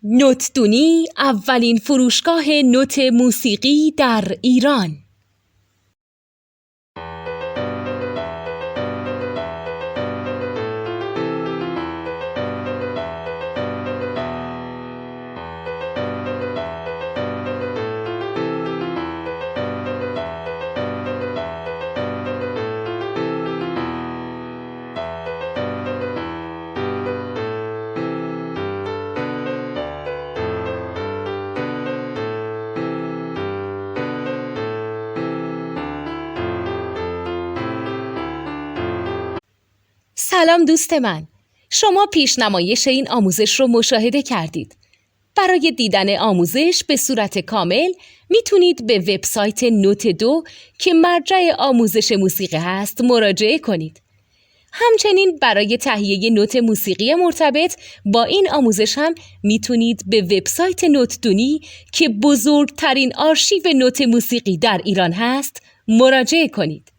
نوتدونی اولین فروشگاه نوت موسیقی در ایران. سلام دوست من، شما پیشنمایش این آموزش رو مشاهده کردید. برای دیدن آموزش به صورت کامل میتونید به وبسایت نوت2 که مرجع آموزش موسیقی هست مراجعه کنید. همچنین برای تهیه نوت موسیقی مرتبط با این آموزش هم میتونید به وبسایت نوتدونی که بزرگترین آرشیو نوت موسیقی در ایران هست مراجعه کنید.